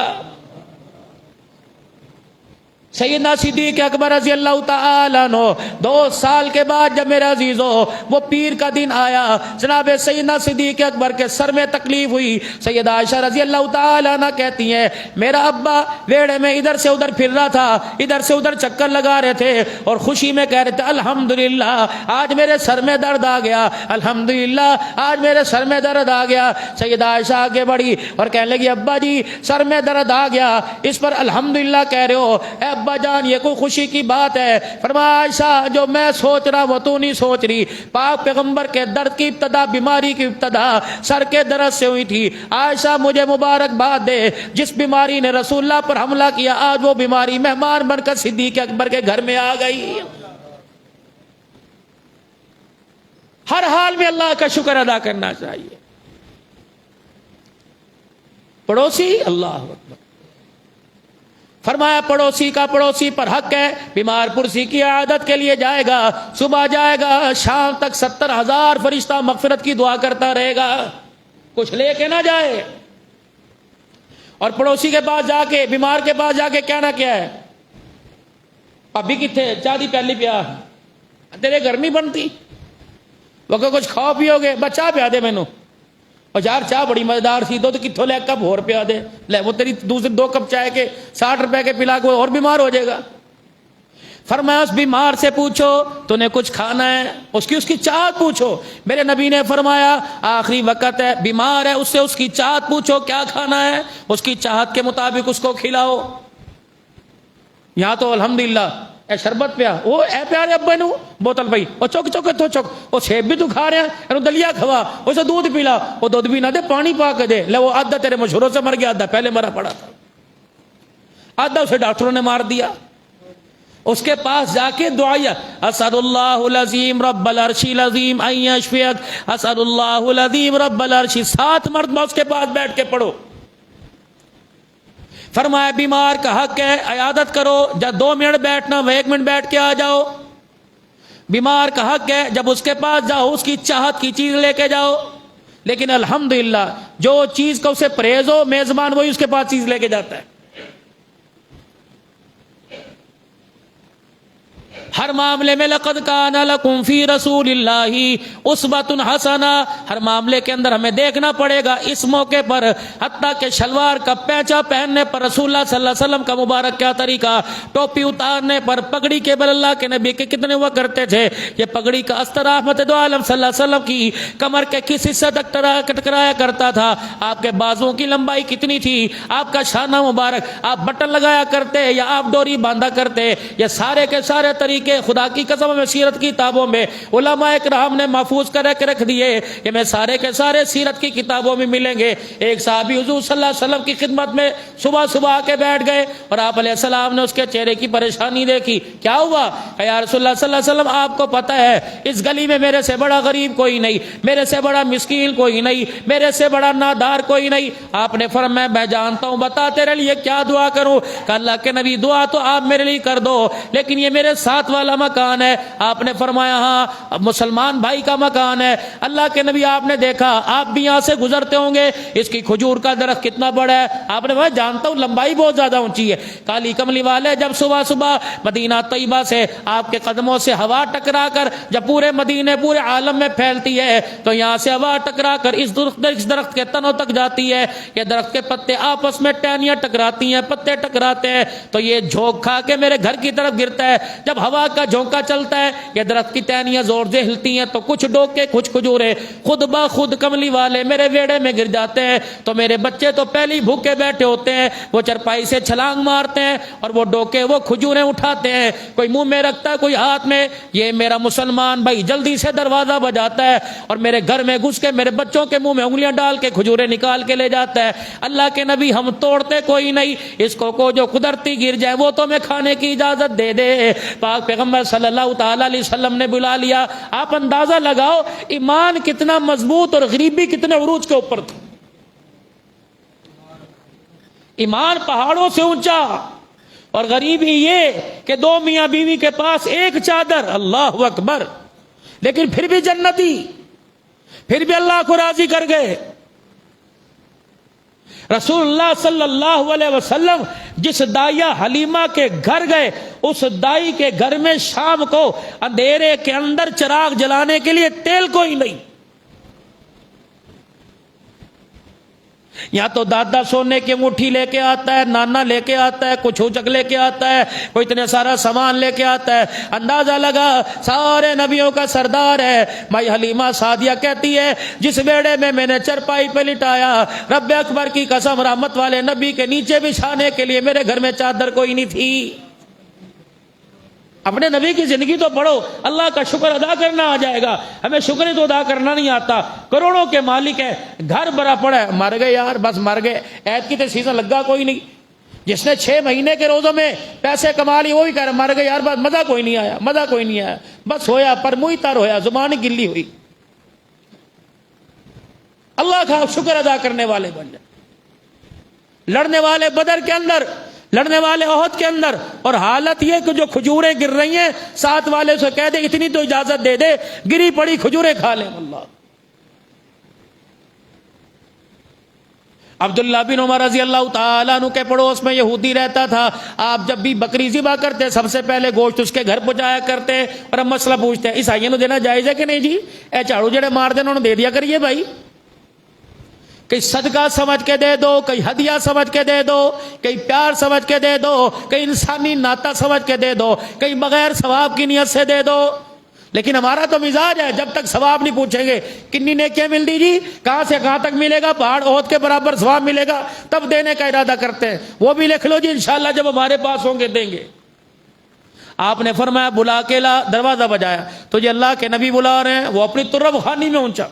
Speaker 1: سیدنا صدیق اکبر رضی اللہ تعالیٰ عنہ 2 سال کے بعد جب میرے عزیزو وہ پیر کا دن آیا, جناب سیدنا صدیق اکبر کے سر میں تکلیف ہوئی. سیدہ عائشہ رضی اللہ تعالیٰ عنہ کہتی ہیں میرا ابا ویڑے میں ادھر سے ادھر پھر رہا تھا, ادھر سے ادھر چکر لگا رہے تھے اور خوشی میں کہہ رہے تھے الحمدللہ آج میرے سر میں درد آ گیا, الحمدللہ آج میرے سر میں درد آ گیا. سیدہ عائشہ آگے بڑھی اور کہنے لگی ابا جی سر میں درد آ گیا, اس پر الحمدللہ کہہ رہے ہو, اے ابا جان یہ کوئی خوشی کی بات ہے. فرمایا عائشہ جو میں سوچ رہا وہ تو نہیں سوچ رہی, پاک پیغمبر کے درد کی ابتدا, بیماری کی ابتدا سر کے درد سے ہوئی تھی. عائشہ مجھے مبارکباد دے, جس بیماری نے رسول اللہ پر حملہ کیا آج وہ بیماری مہمان بن کر صدیق اکبر کے گھر میں آ گئی. ہر حال میں اللہ کا شکر ادا کرنا چاہیے. پڑوسی اللہ اکبر, فرمایا پڑوسی کا پڑوسی پر حق ہے, بیمار پرسی کی عادت کے لیے جائے گا, صبح جائے گا شام تک 70,000 فرشتہ مغفرت کی دعا کرتا رہے گا, کچھ لے کے نہ جائے. اور پڑوسی کے پاس جا کے, بیمار کے پاس جا کے کہنا کیا ہے, ابھی کتنے چاہ دی پہلی پیا تیرے گھر نہیں بنتی, وہ کہ کچھ کھاؤ پیو گے, بچہ پیا دے مینوں, اور یار چاہ بڑی مزیدار سی, دودھ کتوں لے کپ اور پیا دے, لے وہ تیری دوسرے 2 کپ چائے کے 60 روپے کے پلا کو اور بیمار ہو جائے گا. فرمایا اس بیمار سے پوچھو تو نے کچھ کھانا ہے, اس کی چاہت پوچھو. میرے نبی نے فرمایا آخری وقت ہے, بیمار ہے, اس سے اس کی چاہت پوچھو کیا کھانا ہے, اس کی چاہت کے مطابق اس کو کھلاؤ. یہاں تو الحمدللہ اے شربت پیا, وہ اے پیارے ابا نو بوتل پئی, وہ چک چک تو چک, وہ سیب بھی تو کھا رہے ہیں, دلیا کھوا, اسے دودھ پلا, وہ دودھ بھی نہ دے پانی پا کے دے, لے وہ آدھا تیرے مشہوروں سے مر گیا, آدھا پہلے مرا پڑا تھا, آدھا اسے ڈاکٹروں نے مار دیا. اس کے پاس جا کے دعائیا اسد اللہ العظیم رب العرش العظیم ان یشفیک, اسد اللہ العظیم رب العرش, 7 مرتبہ اس کے پاس بیٹھ کے پڑھو. فرمایا بیمار کا حق ہے عیادت کرو, جب 2 منٹ بیٹھنا وہ 1 منٹ بیٹھ کے آ جاؤ. بیمار کا حق ہے جب اس کے پاس جاؤ اس کی چاہت کی چیز لے کے جاؤ. لیکن الحمدللہ جو چیز کا اسے پرہیز ہو, میزبان وہی اس کے پاس چیز لے کے جاتا ہے. ہر معاملے میں لقد کان لکم فی رسول اللہ اسوۃ حسنہ, ہر معاملے کے اندر ہمیں دیکھنا پڑے گا. اس موقع پر حتیٰ کہ شلوار کا پیچا پہننے پر رسول اللہ صلی اللہ علیہ وسلم کا مبارک کیا طریقہ, ٹوپی اتارنے پر, پگڑی کے بل اللہ کے نبی کے کتنے ہوا کرتے تھے. یہ پگڑی کا استر رحمت دو عالم صلی اللہ علیہ وسلم کی کمر کے کس حصے تک کٹکرایا کرتا تھا, آپ کے بازوؤں کی لمبائی کتنی تھی, آپ کا شانہ مبارک, آپ بٹن لگایا کرتے یا آپ ڈوری باندھا کرتے, یہ سارے کے سارے طریقے خدا کی قسم میں سیرت کی کتابوں میں علماء کرام نے محفوظ کر کے رکھ دیے کہ میں سارے کے سارے سیرت کی کتابوں میں ملیں گے. ایک صحابی حضور صلی اللہ علیہ وسلم کی خدمت میں صبح آ کے بیٹھ گئے اور آپ علیہ السلام نے اس کے چہرے کی پریشانی دیکھی. کیا ہوا, کہ یا رسول اللہ صلی اللہ علیہ وسلم آپ کو پتہ ہے اس گلی میں میرے سے بڑا غریب کوئی نہیں, میرے سے بڑا مسکین کوئی نہیں, میرے سے بڑا نادار کوئی نہیں. آپ نے فرمایا میں جانتا ہوں, بتا تیرے لیے کیا دعا کروں. کہ اللہ کے نبی دعا تو آپ میرے لیے کر دو, لیکن یہ میرے ساتھ ساتھ والا مکان ہے؟ آپ نے فرمایا ہاں مسلمان بھائی کا مکان ہے۔ اللہ کے نبی آپ نے دیکھا، آپ بھی یہاں سے گزرتے ہوں گے، اس کی کھجور کا درخت کتنا بڑا ہے؟ آپ نے میں جانتا ہوں لمبائی بہت زیادہ اونچی ہے۔ کالی کملی والے جب صبح صبح مدینہ طیبہ سے آپ کے قدموں سے ہوا ٹکرا کر جب پورے مدینے پورے عالم میں پھیلتی ہے تو یہاں سے ہوا ٹکرا کر اس درخت کے تنوں تک جاتی ہے، یہ درخت کے پتے آپس میں ٹہنیاں ٹکراتی ہیں، پتے ٹکراتے ہیں تو یہ جھونک کھا کے میرے گھر کی طرف گرتا ہے۔ جب ہوا کا جھونکا چلتا ہے یہ درخت کی ٹہنیاں زور سے ہلتی ہیں تو کچھ ڈوکے کچھ کھجورے خود بخود کملی والے میرے ویڑے میں گر جاتے ہیں، تو میرے بچے تو پہلی بھوکے بیٹھے ہوتے ہیں، وہ چرپائی سے چھلانگ مارتے ہیں اور وہ ڈوکے وہ کھجوریں اٹھاتے ہیں، کوئی منہ میں رکھتا ہے کوئی ہاتھ میں۔ یہ میرا مسلمان بھائی جلدی سے دروازہ بجاتا ہے اور میرے گھر میں گھس کے میرے بچوں کے منہ میں انگلیاں ڈال کے کھجوریں نکال کے لے جاتا ہے۔ اللہ کے نبی ہم توڑتے کوئی نہیں، اس کو جو قدرتی گر جائے وہ تو میں کھانے کی اجازت دے دے۔ پاک پیغمبر صلی اللہ تعالی علیہ وسلم نے بلا لیا۔ آپ اندازہ لگاؤ ایمان کتنا مضبوط اور غریبی کتنے عروج کے اوپر تھا۔ ایمان پہاڑوں سے اونچا اور غریبی یہ کہ دو میاں بیوی کے پاس ایک چادر، اللہ اکبر، لیکن پھر بھی جنتی، پھر بھی اللہ کو راضی کر گئے۔ رسول اللہ صلی اللہ علیہ وسلم جس دائیا حلیمہ کے گھر گئے، اس دائی کے گھر میں شام کو اندھیرے کے اندر چراغ جلانے کے لیے تیل کوئی نہیں۔ یہاں تو دادا سونے کی انگوٹھی لے کے آتا ہے، نانا لے کے آتا ہے، کچھ اوچک لے کے آتا ہے، کوئی اتنے سارا سامان لے کے آتا ہے۔ اندازہ لگا سارے نبیوں کا سردار ہے۔ بھائی حلیمہ سعدیہ کہتی ہے جس بیڑے میں نے چرپائی پہ لٹایا، رب اکبر کی قسم رحمت والے نبی کے نیچے بچھانے کے لیے میرے گھر میں چادر کوئی نہیں تھی۔ اپنے نبی کی زندگی تو پڑھو، اللہ کا شکر ادا کرنا آ جائے گا۔ ہمیں شکر تو ادا کرنا نہیں آتا۔ کروڑوں کے مالک ہے، گھر بڑا پڑا ہے، مر گئے یار، بس مر گئے، عید کی تو سیزن لگا کوئی نہیں۔ جس نے 6 مہینے کے روزوں میں پیسے کما لی وہی کہہ رہا مر گئے یار، بس مزہ کوئی نہیں آیا، مزہ کوئی نہیں آیا، بس ہویا پر منہ تر ہویا، زبان گلی ہوئی۔ اللہ کا شکر ادا کرنے والے بن جائے۔ لڑنے والے بدر کے اندر، لڑنے والے احد کے اندر، اور حالت یہ کہ جو کھجوریں گر رہی ہیں ساتھ والے سے کہہ دے اتنی تو اجازت دے دے، گری پڑی کھجوریں کھا لیں۔ اللہ عبداللہ بن عمر رضی اللہ تعالیٰ عنہ کے پڑوس میں یہودی رہتا تھا۔ آپ جب بھی بکری ذبح کرتے سب سے پہلے گوشت اس کے گھر پہنچایا کرتے اور اب مسئلہ پوچھتے ہیں عیسائیوں کو دینا جائز ہے کہ نہیں جی؟ اے جھاڑو جڑے مار دیں انہوں نے دے دیا کریے بھائی، کہیں صدقہ سمجھ کے دے دو، کہیں ہدیہ سمجھ کے دے دو، کہیں پیار سمجھ کے دے دو، کہیں انسانی ناتا سمجھ کے دے دو، کہیں بغیر ثواب کی نیت سے دے دو۔ لیکن ہمارا تو مزاج ہے جب تک ثواب نہیں پوچھیں گے کتنی نیکیاں مل دی جی، کہاں سے کہاں تک ملے گا، پہاڑ احد کے برابر ثواب ملے گا تب دینے کا ارادہ کرتے ہیں۔ وہ بھی لکھ لو جی انشاءاللہ جب ہمارے پاس ہوں گے دیں گے۔ آپ نے فرمایا بلا کے لا، دروازہ بجایا تو یہ اللہ کے نبی بلا رہے ہیں، وہ اپنی ترب خانی میں اونچا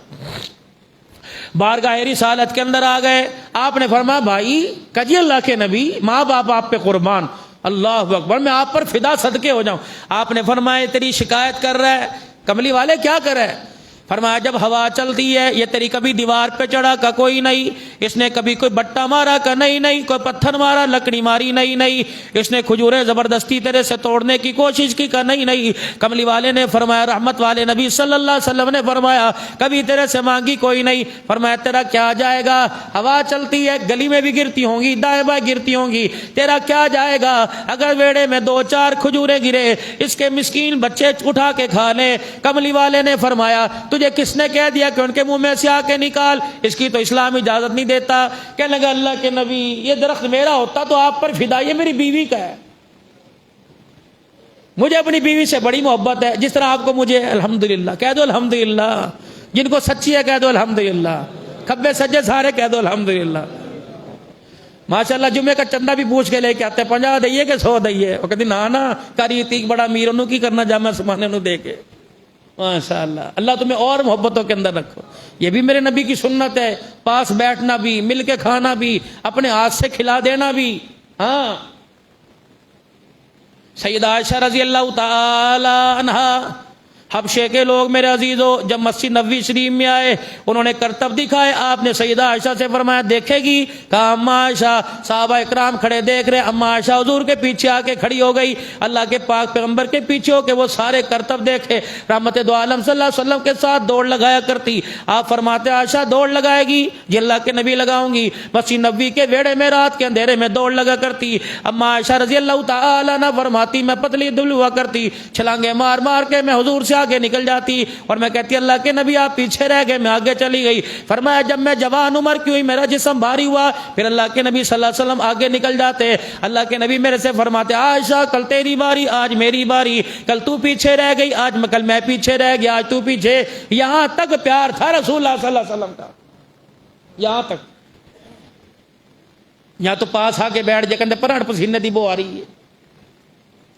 Speaker 1: بارگاہ رسالت کے اندر آ گئے۔ آپ نے فرمایا بھائی کجی اللہ کے نبی، ماں باپ آپ پہ قربان، اللہ اکبر، میں آپ پر فدا صدقے ہو جاؤں۔ آپ نے فرمایا تیری شکایت کر رہا ہے۔ کملی والے کیا کر رہے ہیں؟ فرمایا جب ہوا چلتی ہے یہ تیری کبھی دیوار پہ چڑھا کا کوئی نہیں، اس نے کبھی کوئی بٹا مارا کا نہیں، کوئی پتھر مارا، لکڑی ماری نہیں، اس نے کھجوریں زبردستی تیرے سے توڑنے کی کوشش کی کا نہیں۔ کملی والے نے فرمایا، رحمت والے نبی صلی اللہ علیہ وسلم نے فرمایا کبھی تیرے سے مانگی کوئی نہیں۔ فرمایا تیرا کیا جائے گا، ہوا چلتی ہے گلی میں بھی گرتی ہوں گی، دائیں بائیں گرتی ہوں گی، تیرا کیا جائے گا اگر ویڑے میں 2-4 کھجوریں گرے اس کے مسکین بچے اٹھا کے کھا لیں۔ کملی والے نے فرمایا تجھے کس نے کہہ دیا کہ ان کے منہ میں سے آ کے نکال، اس کی تو اسلام اجازت نہیں دیتا۔ کہنے لگا اللہ کے نبی یہ درخت میرا ہوتا تو آپ پر فدا، یہ میری بیوی کا ہے، مجھے اپنی بیوی سے بڑی محبت ہے، جس طرح آپ کو مجھے۔ الحمدللہ کہہ دو الحمدللہ، جن کو سچی ہے کہہ دو الحمدللہ، کھبے سجے سارے کہہ دو الحمدللہ۔ ماشاءاللہ جمعے کا چندہ بھی پوچھ کے لے کے آتے 50 دئیے کہ 100 دئیے، وہ کہتی نا کاری تیک بڑا امیر انہوں کی کرنا جامع سمانے انہوں دے کے۔ ماشاءاللہ اللہ تمہیں اور محبتوں کے اندر رکھو۔ یہ بھی میرے نبی کی سنت ہے، پاس بیٹھنا بھی، مل کے کھانا بھی، اپنے ہاتھ سے کھلا دینا بھی۔ ہاں سیدہ عائشہ رضی اللہ تعالی عنہا حبشے کے لوگ میرے عزیزو جب مسجد نبوی شریف میں آئے انہوں نے کرتب دکھائے، آپ نے سیدہ عائشہ سے فرمایا دیکھے گی؟ کہا اما عائشہ۔ صحابہ اکرام کھڑے دیکھ رہے، اما عائشہ حضور کے پیچھے آ کے کھڑی ہو گئی، اللہ کے پاک پیغمبر کے پیچھے ہو کے وہ سارے کرتب دیکھے۔ رحمت دو عالم صلی اللہ علیہ وسلم کے ساتھ دوڑ لگایا کرتی، آپ فرماتے عائشہ دوڑ لگائے گی؟ جی اللہ کے نبی لگاؤں گی۔ مسجد نبوی کے ویڑے میں رات کے اندھیرے میں دوڑ لگا کرتی، اما عائشہ رضی اللہ تعالی عنہ فرماتی میں پتلی دل ہوا کرتی، چھلانگے مار مار کے میں حضور سے آگے نکل جاتی اور میں کہتی اللہ کے نبی آپ پیچھے رہ گئے، میں آگے چلی گئی۔ فرمایا جب میں جوان عمر کی ہوئی میرا جسم بھاری ہوا پھر اللہ کے نبی صلی اللہ علیہ وسلم آگے نکل جاتے، اللہ کے نبی میرے سے فرماتے عائشہ کل تیری باری آج میری باری، کل تو پیچھے رہ گئی آج کل میں پیچھے رہ گیا، آج تو پیچھے۔ یہاں تک پیار تھا رسول اللہ صلی اللہ علیہ وسلم کا، یہاں تک۔ یہاں تو پاس آ کے بیٹھ جائے کندھے پر پسینے دی بو آ رہی ہے۔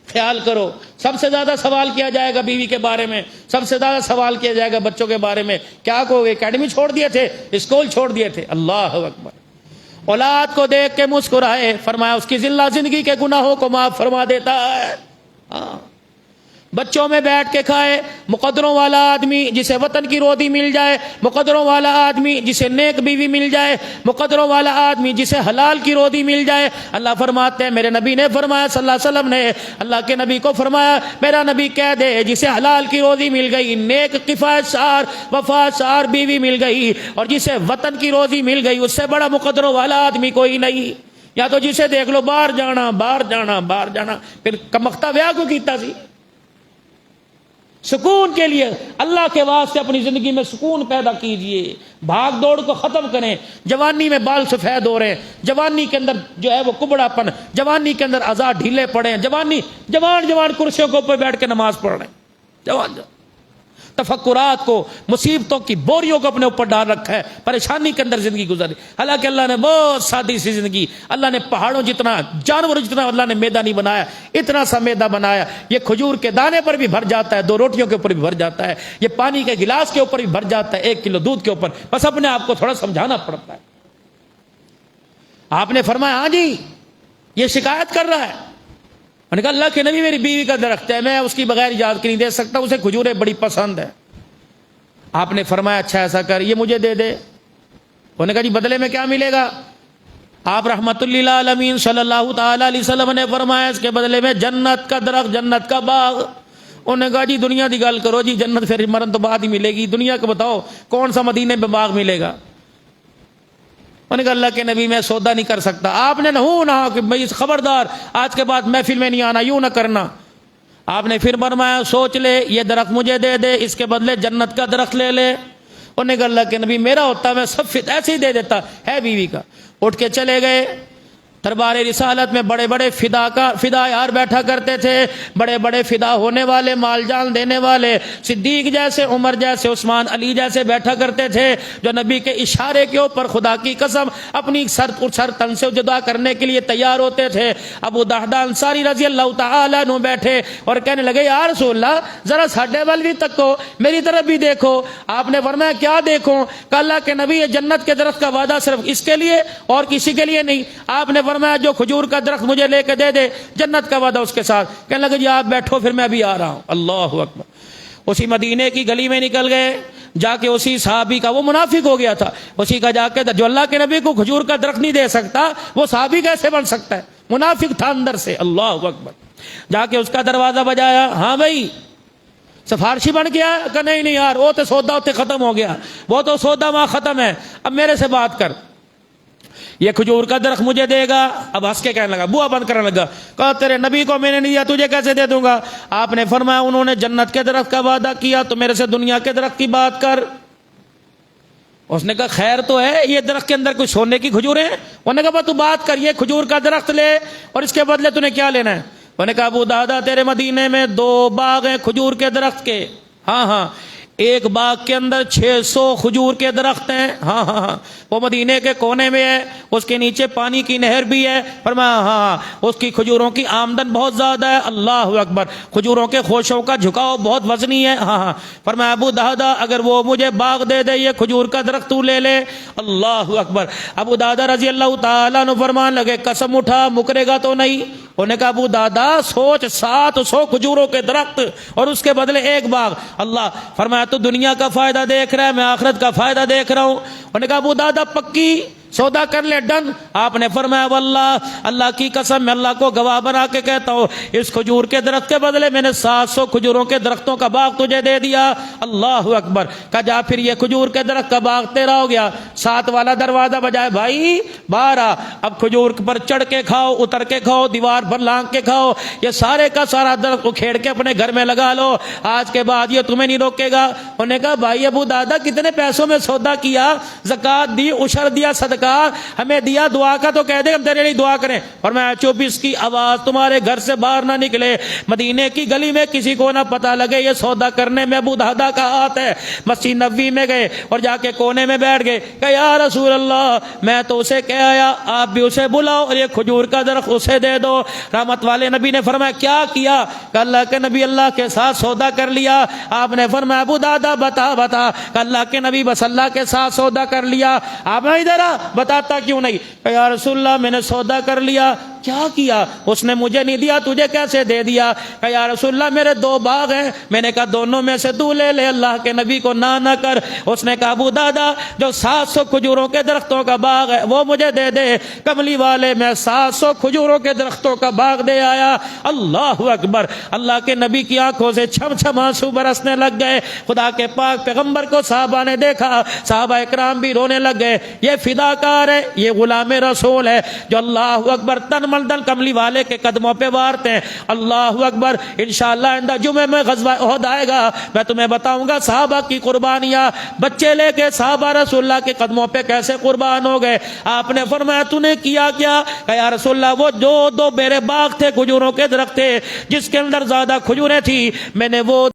Speaker 1: خیال کرو سب سے زیادہ سوال کیا جائے گا بیوی کے بارے میں، سب سے زیادہ سوال کیا جائے گا بچوں کے بارے میں۔ کیا کہو گے؟ اکیڈمی چھوڑ دیے تھے، اسکول چھوڑ دیے تھے؟ اللہ اکبر۔ اولاد کو دیکھ کے مسکرائے، فرمایا اس کی زندگی کے گناہوں کو معاف فرما دیتا ہے۔ بچوں میں بیٹھ کے کھائے، مقدروں والا آدمی جسے وطن کی روٹی مل جائے، مقدروں والا آدمی جسے نیک بیوی مل جائے، مقدروں والا آدمی جسے حلال کی روٹی مل جائے۔ اللہ فرماتے ہیں میرے نبی نے فرمایا صلی اللہ علیہ وسلم نے اللہ کے نبی کو فرمایا میرا نبی کہہ دے جسے حلال کی روٹی مل گئی، نیک کفایت سار وفا سار بیوی مل گئی، اور جسے وطن کی روٹی مل گئی اس سے بڑا مقدروں والا آدمی کوئی نہیں۔ یا تو جسے دیکھ لو باہر جانا باہر جانا باہر جانا، پھر کمختہ ویاہ کو کیتا سی سکون کے لیے۔ اللہ کے واسطے اپنی زندگی میں سکون پیدا کیجئے، بھاگ دوڑ کو ختم کریں۔ جوانی میں بال سفید ہو رہے ہیں، جوانی کے اندر جو ہے وہ کبڑا پن، جوانی کے اندر اعضاء ڈھیلے پڑے ہیں، جوان کرسیوں کے اوپر بیٹھ کے نماز پڑھ رہے ہیں، جوان تفکرات کو، مصیبتوں کی بوریوں کو اپنے اوپر ڈال رکھا ہے، پریشانی کے اندر زندگی گزاری۔ حالانکہ اللہ نے بہت سادی سی زندگی، اللہ نے پہاڑوں جتنا، جانور جتنا اللہ نے میدہ نہیں بنایا، اتنا سا میدہ بنایا۔ یہ کھجور کے دانے پر بھی بھر جاتا ہے، 2 روٹیوں کے اوپر بھی بھر جاتا ہے، یہ پانی کے گلاس کے اوپر بھی بھر جاتا ہے، 1 کلو دودھ کے اوپر۔ بس اپنے آپ کو تھوڑا سمجھانا پڑتا ہے۔ آپ نے فرمایا ہاں جی یہ شکایت کر رہا ہے، میں نے کہا اللہ کے نبی میری بیوی کا درخت ہے، میں اس کی بغیر اجازت کی نہیں دے سکتا، اسے کھجوریں بڑی پسند ہے۔ آپ نے فرمایا اچھا ایسا کر یہ مجھے دے دے۔ انہوں نے کہا جی بدلے میں کیا ملے گا؟ آپ رحمت للعالمین صلی اللہ تعالی علیہ وسلم نے فرمایا اس کے بدلے میں جنت کا درخت، جنت کا باغ۔ انہوں نے کہا جی دنیا دی گل کرو جی، جنت پھر مرن تو بعد ہی ملے گی، دنیا کو بتاؤ کون سا مدینے میں باغ ملے گا؟ انہوں نے کہا اللہ کے نبی میں سودا نہیں کر سکتا۔ آپ نے نہ کہ بھائی خبردار آج کے بعد محفل میں نہیں آنا، یوں نہ کرنا۔ آپ نے پھر فرمایا سوچ لے یہ درخت مجھے دے دے، اس کے بدلے جنت کا درخت لے لے۔ انہوں نے کہا اللہ کے نبی میرا ہوتا میں سب ایسے ہی دے دیتا، ہے بیوی کا۔ اٹھ کے چلے گئے۔ دربار رسالت میں بڑے بڑے فدایار بیٹھا کرتے تھے، بڑے بڑے فدا ہونے والے، مال جان دینے والے، صدیق جیسے، عمر جیسے، عثمان علی جیسے بیٹھا کرتے تھے، جو نبی کے اشارے کے اوپر خدا کی قسم اپنی سر تن سے جدا کرنے کے لیے تیار ہوتے تھے۔ ابو دحدہ انصاری رضی اللہ تعالیٰ عنہ بیٹھے اور کہنے لگے یا رسول اللہ ذرا ساڈے وال بھی تکو، میری طرف بھی دیکھو۔ آپ نے فرمایا کیا دیکھوں؟ کہ اللہ کے نبی یہ جنت کے درخت کا وعدہ صرف اس کے لیے اور کسی کے لیے نہیں۔ آپ نے فرمایا جو کھجور کا درخت مجھے لے کے دے دے، جنت کا وعدہ اس کے ساتھ۔ کہنے لگے جی آپ بیٹھو پھر میں بھی آ رہا ہوں۔ اللہ اکبر۔ اسی مدینے کی گلی میں نکل گئے، جا کے اسی صحابی کا، وہ منافق ہو گیا تھا، اسی کا جا کے جو اللہ کے نبی کو کھجور کا درخت نہیں دے سکتا وہ صحابی کیسے بن سکتا ہے؟ منافق تھا اندر سے۔ اللہ اکبر۔ جا کے اس کا دروازہ بجایا، ہاں بھائی سفارشی بن گیا؟ کہ نہیں یار وہ تو سودا ہوتے ختم ہو گیا، وہ تو سودا وہاں ختم ہے، اب میرے سے بات کر، یہ کھجور کا درخت مجھے دے گا۔ اب ہنس کے کہنے لگا، بوا بند کرنے لگا، کہا تیرے نبی کو میں نے نہیں دیا تجھے کیسے دے دوں گا؟ آپ نے فرمایا انہوں نے جنت کے درخت کا وعدہ کیا تو میرے سے دنیا کے درخت کی بات کر۔ اس نے کہا خیر تو ہے، یہ درخت کے اندر کوئی سونے کی کھجوریں ہیں؟ انہوں نے کہا تو بات کر، یہ کھجور کا درخت لے اور اس کے بدلے تو نے کیا لینا ہے؟ انہوں نے کہا ابو دادا تیرے مدینے میں 2 باغ ہیں کھجور کے درخت کے۔ ہاں ایک باغ کے اندر 600 کھجور کے درخت ہیں۔ ہاں وہ مدینے کے کونے میں ہے، اس کے نیچے پانی کی نہر بھی ہے۔ فرمایا ہاں اس کی کھجوروں کی آمدن بہت زیادہ ہے۔ اللہ اکبر۔ کھجوروں کے خوشوں کا جھکاؤ بہت وزنی ہے۔ ہاں فرمایا ابو دادا اگر وہ مجھے باغ دے دے، یہ کھجور کا درخت تو لے لے۔ اللہ اکبر۔ ابو دادا رضی اللہ تعالیٰ عنہ فرمان لگے قسم اٹھا مکرے گا تو نہیں؟ انہوں نے کہا ابو دادا سوچ 700 کھجوروں کے درخت اور اس کے بدلے ایک باغ. اللہ فرمایا تو دنیا کا فائدہ دیکھ رہا ہے, میں آخرت کا فائدہ دیکھ رہا ہوں. انہوں نے کہا ابو دادا پکی سودا کر لے, ڈن. آپ نے فرمایا واللہ اللہ کی قسم میں اللہ کو گواہ بنا کے کہتا ہوں اس کھجور کے درخت کے بدلے میں نے 700 کھجوروں کے درختوں کا باغ تجھے دے دیا. اللہ اکبر. کہا جا پھر یہ کھجور کے درخت کا باغ تیرا ہو گیا. 7 والا دروازہ بجائے بھائی 12. اب کھجور پر چڑھ کے کھاؤ, اتر کے کھاؤ, دیوار پر لانگ کے کھاؤ, یہ سارے کا سارا درخت اکھیڑ کے اپنے گھر میں لگا لو, آج کے بعد یہ تمہیں نہیں روکے گا. انہوں نے کہا بھائی ابو دادا کتنے پیسوں میں سودا کیا, زکات دی, عشر دیا, صدقہ ہمیں دیا, دعا کا تو کہہ دے ہم تیرے لیے دعا کریں. اور میں 24 کی آواز تمہارے گھر سے باہر نہ نکلے, مدینے کی گلی میں کسی کو نہ پتہ لگے یہ سودا کرنے میں ابو دادا کا ہاتھ ہے. مسجد نبوی میں گئے اور جا کے کونے میں بیٹھ گئے. کہ یا رسول اللہ میں تو اسے کہہ آیا, آپ بھی اسے بلاؤ اور یہ کھجور کا درخت اسے دے دو. رحمت والے نبی نے فرمایا کیا کیا؟ کہ اللہ کے نبی اللہ کے ساتھ سودا کر لیا. آپ نے فرمایا ابو دادا بتا بتا. کہ اللہ کے نبی بس اللہ کے ساتھ سودا کر لیا. آپ نے ادھر بتاتا کیوں نہیں؟ کہ یا رسول اللہ میں نے سودا کر لیا. کیا کیا؟ اس نے مجھے نہیں دیا, تجھے کیسے دے دیا؟ کہ یا رسول اللہ میرے 2 باغ ہیں. میں نے کہا دونوں میں سے تو لے لے, اللہ کے نبی کو نہ کر. اس نے کہا ابو دادا جو 700 کھجوروں کے درختوں کا باغ ہے وہ مجھے دے دے. کملی والے میں 700 کھجوروں کے درختوں کا باغ دے آیا. اللہ اکبر. اللہ کے نبی کی آنکھوں سے چھم چھم آنسو برسنے لگ گئے. خدا کے پاک پیغمبر کو صحابہ نے دیکھا, صحابہ اکرام بھی رونے لگ گئے. یہ فداکار ہے, یہ غلام رسول ہے جو اللہ اکبر تن من دن کملی والے کے قدموں پہ وارتے ہیں. اللہ اکبر. انشاءاللہ آئندہ جمعے میں غزوہ احد آئے گا, میں تمہیں بتاؤں گا صحابہ کی قربانیاں. بچے لے کے صحابہ رسول اللہ کے قدموں پہ کیسے قربان ہو گئے. آپ نے فرمایا تو نے کیا کیا؟ کہ یا رسول اللہ وہ جو 2 میرے باغ تھے کھجوروں کے درخت تھے جس کے اندر زیادہ کھجوریں تھی میں نے وہ.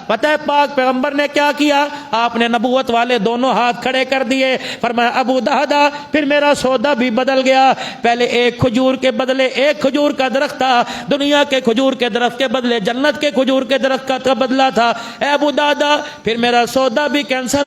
Speaker 1: پتہ ہے پاک پیغمبر نے کیا کیا؟ آپ نے نبوت والے دونوں ہاتھ کھڑے کر دیے. فرمایا ابو دادا پھر میرا سودا بھی بدل گیا. پہلے ایک کھجور کے بدلے ایک کھجور کا درخت تھا, دنیا کے کھجور کے درخت کے بدلے جنت کے کھجور کے درخت کا بدلا تھا. اے ابو دادا پھر میرا سودا بھی کینسل.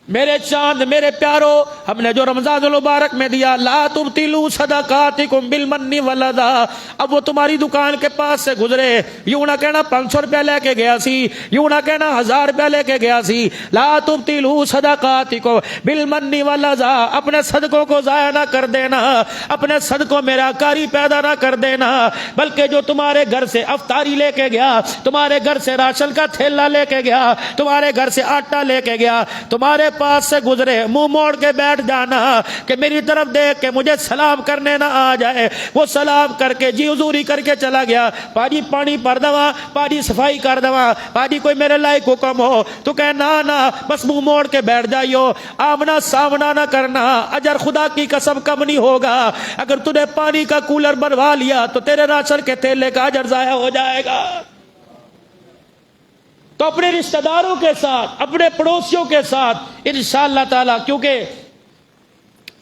Speaker 1: میرے چاند میرے پیارو, ہم نے جو رمضان المبارک میں دیا لا تبطلوا صدقاتکم بالمن والذا. اب وہ تمہاری دکان کے پاس سے گزرے, یوں نہ کہنا 500 روپے لے کے گیا سی, یوں نہ کہنا 1000 روپے لے کے گیا سی. لا تبطلوا صدقاتکم بالمن والذا. اپنے صدقوں کو ضائع نہ کر دینا, اپنے صدقوں میں ریاکاری پیدا نہ کر دینا, بلکہ جو تمہارے گھر سے افطاری لے کے گیا, تمہارے گھر سے راشن کا تھیلا لے کے گیا, تمہارے گھر سے آٹا لے کے گیا, تمہارے پاس سے گزرے منہ موڑ کے بیٹھ جانا کہ میری طرف دیکھ کے مجھے سلام کرنے نہ آ جائے. وہ سلام کر کے جی حضوری کر کے چلا گیا. پاجی پانی پر دوا, پاجی صفائی کر دوا, پاجی کوئی میرے لائق حکم ہو تو کہ نہ بس منہ موڑ کے بیٹھ جائیو. آمنا سامنا نہ کرنا, اجر خدا کی قسم کم نہیں ہوگا. اگر تُو نے پانی کا کولر بنوا لیا تو تیرے راشن کے تھیلے کا اجر ضائع ہو جائے گا. تو اپنے رشتہ داروں کے ساتھ, اپنے پڑوسیوں کے ساتھ انشاءاللہ تعالی, کیونکہ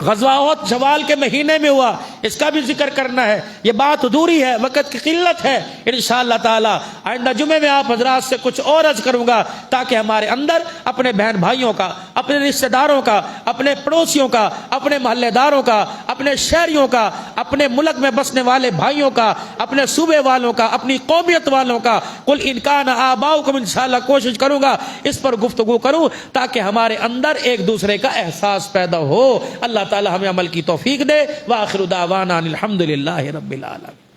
Speaker 1: غزوہ احد شوال کے مہینے میں ہوا, اس کا بھی ذکر کرنا ہے. یہ بات ادھوری ہے, وقت کی قلت ہے. انشاءاللہ تعالی آئندہ جمعے میں آپ حضرات سے کچھ اور عرض کروں گا تاکہ ہمارے اندر اپنے بہن بھائیوں کا, اپنے رشتہ داروں کا, اپنے پڑوسیوں کا, اپنے محلے داروں کا, اپنے شہریوں کا, اپنے ملک میں بسنے والے بھائیوں کا, اپنے صوبے والوں کا, اپنی قومیت والوں کا, قل ان کان آباؤکم, انشاءاللہ کوشش کروں گا اس پر گفتگو کروں تاکہ ہمارے اندر ایک دوسرے کا احساس پیدا ہو. اللہ تعالی ہمیں عمل کی توفیق دے. وآخر دعوانا الحمدللہ رب العالمین.